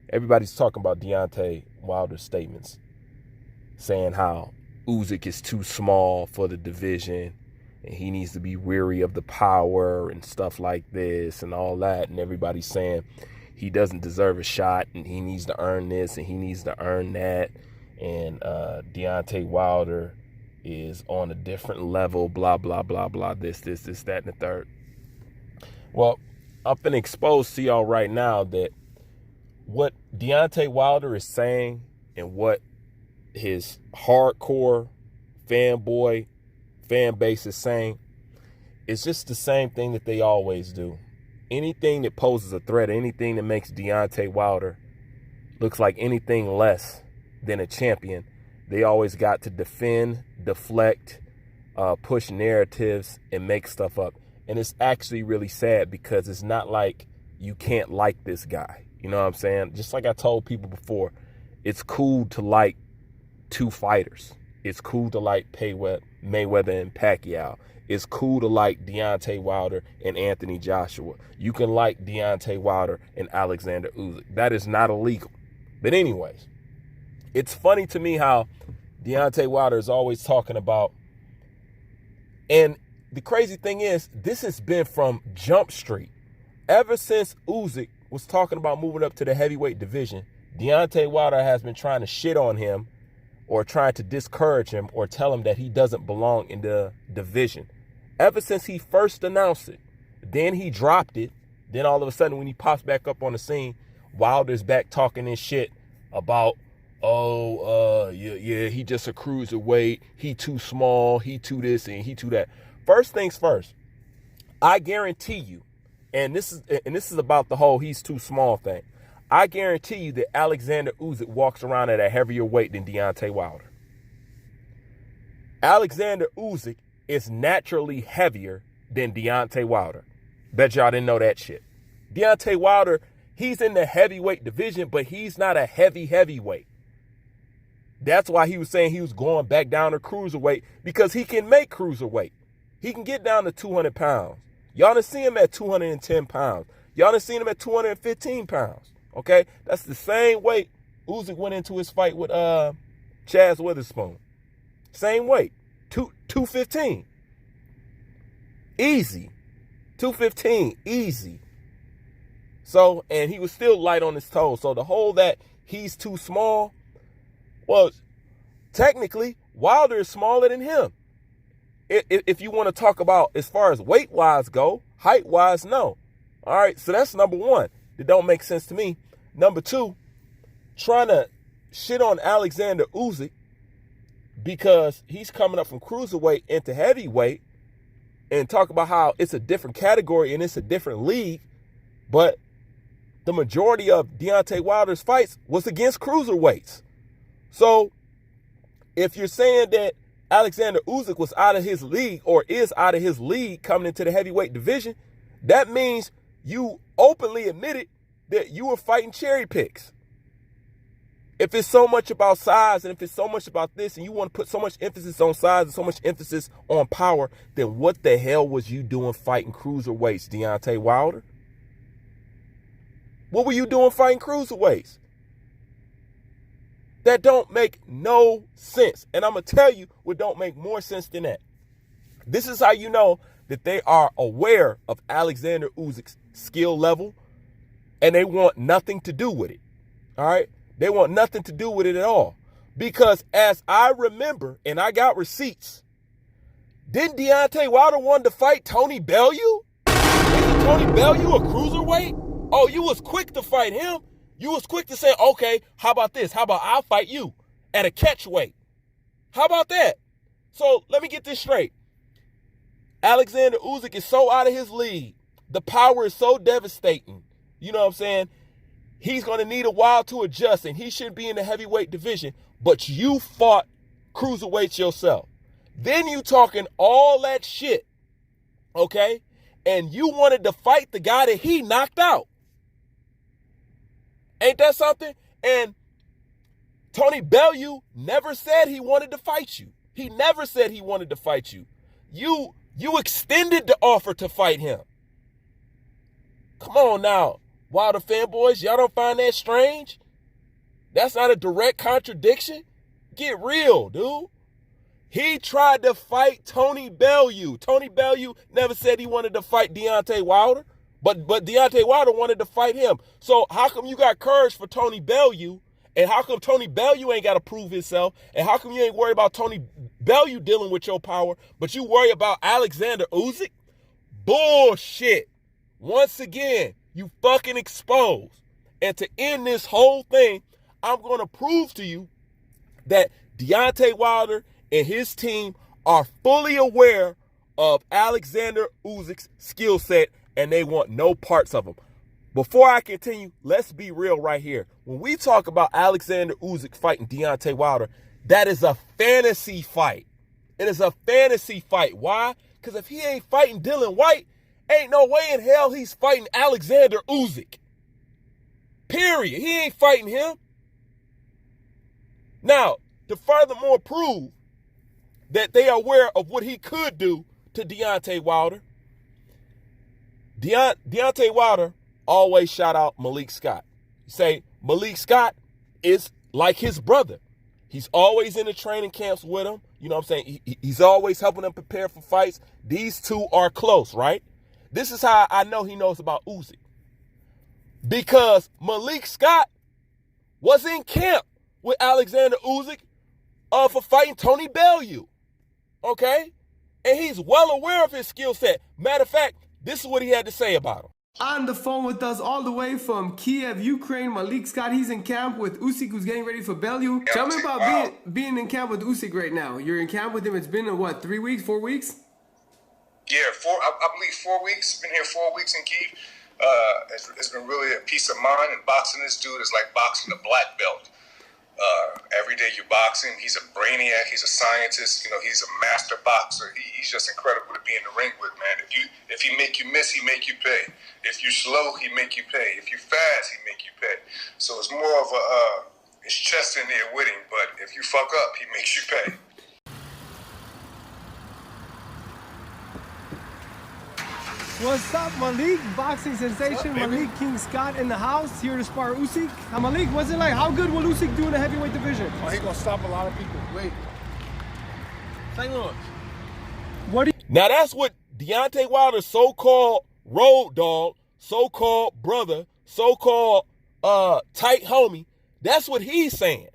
everybody's talking about Deontay Wilder's statements, saying how USYK is too small for the division and he needs to be weary of the power and stuff like this and all that. And everybody's saying he doesn't deserve a shot and he needs to earn this and he needs to earn that. And Deontay Wilder is on a different level, blah, blah, blah, blah, this, that, and the third. Well, I'm finna expose to y'all right now that what Deontay Wilder is saying and what his hardcore fanboy fan base is saying is just the same thing that they always do. Anything that poses a threat, anything that makes Deontay Wilder looks like anything less than a champion, they always got to defend, deflect, push narratives, and make stuff up. And it's actually really sad because it's not like you can't like this guy. You know what I'm saying? Just like I told people before, it's cool to like two fighters. It's cool to like Mayweather and Pacquiao. It's cool to like Deontay Wilder and Anthony Joshua. You can like Deontay Wilder and Alexander Usyk. That is not illegal. But anyways, it's funny to me how Deontay Wilder is always talking about, and the crazy thing is, this has been from Jump Street. Ever since Usyk was talking about moving up to the heavyweight division, Deontay Wilder has been trying to shit on him or trying to discourage him or tell him that he doesn't belong in the division. Ever since he first announced it, then he dropped it. Then all of a sudden when he pops back up on the scene, Wilder's back talking this shit about, yeah, he just a cruiserweight. He too small. He too this and he too that. First things first, I guarantee you, and this is about the whole he's too small thing. I guarantee you that Alexander Usyk walks around at a heavier weight than Deontay Wilder. Alexander Usyk is naturally heavier than Deontay Wilder. Bet y'all didn't know that shit. Deontay Wilder, he's in the heavyweight division, but he's not a heavyweight. That's why he was saying he was going back down to cruiserweight, because he can make cruiserweight. He can get down to 200 pounds. Y'all done see him at 210 pounds. Y'all done seen him at 215 pounds. Okay? That's the same weight Usyk went into his fight with Chaz Witherspoon. Same weight. 215. Easy. 215. Easy. So, and he was still light on his toes. So the whole that he's too small, well, technically, Wilder is smaller than him. If you want to talk about as far as weight-wise go, height-wise, no. All right, so that's number one. That don't make sense to me. Number two, trying to shit on Alexander Usyk because he's coming up from cruiserweight into heavyweight and talk about how it's a different category and it's a different league, but the majority of Deontay Wilder's fights was against cruiserweights. So if you're saying that Alexander Usyk was out of his league or is out of his league coming into the heavyweight division, that means you openly admitted that you were fighting cherry picks. If it's so much about size and if it's so much about this and you want to put so much emphasis on size and so much emphasis on power, then what the hell was you doing fighting cruiserweights, Deontay Wilder? What were you doing fighting cruiserweights? That don't make no sense. And I'm going to tell you what don't make more sense than that. This is how you know that they are aware of Alexander Usyk's skill level and they want nothing to do with it. All right? They want nothing to do with it at all. Because as I remember, and I got receipts, didn't Deontay Wilder want to fight Tony Bellew? Isn't Tony Bellew a cruiserweight? Oh, you was quick to fight him. You was quick to say, okay, how about this? How about I'll fight you at a catch weight? How about that? So let me get this straight. Alexander Usyk is so out of his league. The power is so devastating. You know what I'm saying? He's going to need a while to adjust, and he shouldn't be in the heavyweight division. But you fought cruiserweights yourself. Then you talking all that shit, okay? And you wanted to fight the guy that he knocked out. Ain't that something? And Tony Bellew never said he wanted to fight you. He never said he wanted to fight you. You extended the offer to fight him. Come on now. Wilder fanboys, y'all don't find that strange? That's not a direct contradiction? Get real, dude. He tried to fight Tony Bellew. Tony Bellew never said he wanted to fight Deontay Wilder, but Deontay Wilder wanted to fight him. So how come you got courage for Tony Bellew, and how come Tony Bellew ain't got to prove himself, and how come you ain't worried about Tony Bellew dealing with your power, but you worry about Alexander Usyk? Bullshit. Once again, you fucking exposed. And to end this whole thing, I'm going to prove to you that Deontay Wilder and his team are fully aware of Alexander Usyk's skill set, and they want no parts of him. Before I continue, let's be real right here. When we talk about Alexander Usyk fighting Deontay Wilder, that is a fantasy fight. It is a fantasy fight. Why? Because if he ain't fighting Dillian Whyte, ain't no way in hell he's fighting Alexander Usyk. Period. He ain't fighting him. Now, to furthermore prove that they are aware of what he could do to Deontay Wilder, Deontay Wilder always shout out Malik Scott. Say Malik Scott is like his brother. He's always in the training camps with him. You know what I'm saying? He's always helping them prepare for fights. These two are close, right? This is how I know he knows about Usyk. Because Malik Scott was in camp with Alexander Usyk for fighting Tony Bellew. Okay? And he's well aware of his skill set. Matter of fact, this is what he had to say about him. On the phone with us all the way from Kiev, Ukraine, Malik Scott. He's in camp with Usyk, who's getting ready for Bellew. Tell me about being in camp with Usyk right now. You're in camp with him. It's been, what, 3 weeks, 4 weeks? Yeah, I believe 4 weeks. Been here 4 weeks in Kiev. It's been really a peace of mind. And boxing this dude is like boxing a black belt. Every day you box him, he's a brainiac, he's a scientist, you know, he's a master boxer. He's just incredible to be in the ring with, man. If he make you miss, he make you pay. If you slow, he make you pay. If you fast, he make you pay. So it's more of a it's chest in there with him, but if you fuck up, he makes you pay. What's up, Malik? Boxing sensation, Malik King Scott in the house, here to spar Usyk. Malik, what's it like? How good will Usyk do in the heavyweight division? Oh, he gonna stop a lot of people. Wait. St. Louis. What do you... Now that's what Deontay Wilder's so-called road dog, so-called brother, so-called tight homie, that's what he's saying.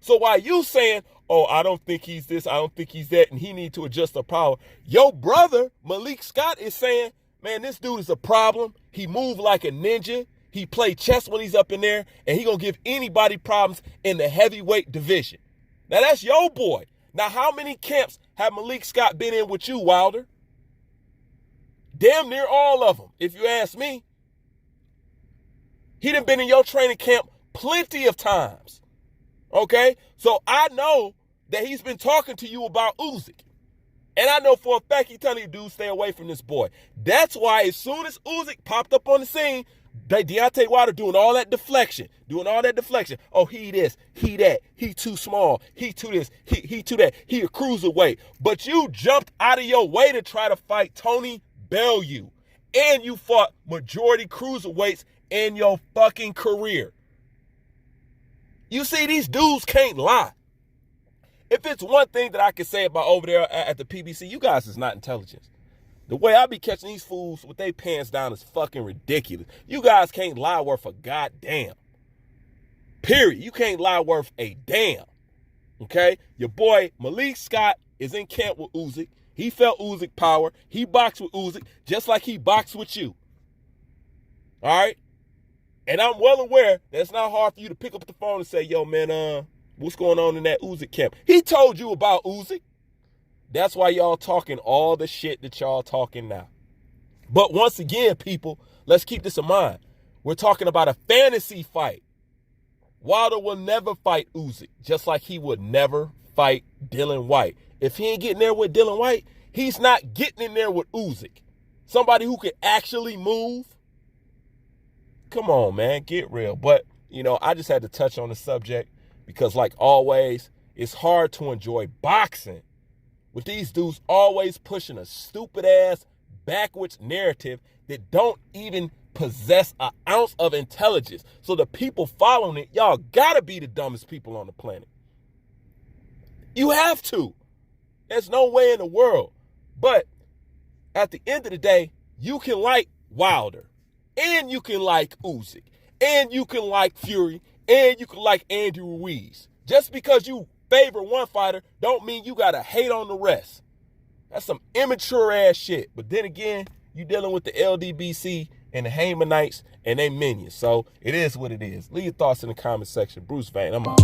So while you saying, oh, I don't think he's this, I don't think he's that, and he need to adjust the power, your brother, Malik Scott, is saying, man, this dude is a problem. He move like a ninja. He play chess when he's up in there, and he gonna give anybody problems in the heavyweight division. Now, that's your boy. Now, how many camps have Malik Scott been in with you, Wilder? Damn near all of them, if you ask me. He done been in your training camp plenty of times, okay? So I know that he's been talking to you about Usyk. And I know for a fact he's telling you, dude, stay away from this boy. That's why as soon as Usyk popped up on the scene, Deontay Wilder doing all that deflection. Oh, he this, he that, he too small, he too this, he too that, he a cruiserweight. But you jumped out of your way to try to fight Tony Bellew. And you fought majority cruiserweights in your fucking career. You see, these dudes can't lie. If it's one thing that I can say about over there at the PBC, you guys is not intelligence. The way I be catching these fools with their pants down is fucking ridiculous. You guys can't lie worth a goddamn. Period. You can't lie worth a damn. Okay? Your boy Malik Scott is in camp with Usyk. He felt Usyk power. He boxed with Usyk just like he boxed with you. All right? And I'm well aware that it's not hard for you to pick up the phone and say, yo, man, what's going on in that Usyk camp? He told you about Usyk. That's why y'all talking all the shit that y'all talking now. But once again, people, let's keep this in mind. We're talking about a fantasy fight. Wilder will never fight Usyk, just like he would never fight Dillian Whyte. If he ain't getting there with Dillian Whyte, he's not getting in there with Usyk. Somebody who could actually move. Come on, man, get real. But, you know, I just had to touch on the subject because, like always, it's hard to enjoy boxing with these dudes always pushing a stupid-ass backwards narrative that don't even possess an ounce of intelligence. So the people following it, y'all gotta be the dumbest people on the planet. You have to. There's no way in the world. But at the end of the day, you can like Wilder, and you can like USYK, and you can like Fury, and you can like Andy Ruiz. Just because you favor one fighter don't mean you gotta hate on the rest. That's some immature ass shit. But then again, you dealing with the LDBC and the Haymanites and they minions. So it is what it is. Leave your thoughts in the comment section. Bruce Vane, I'm out.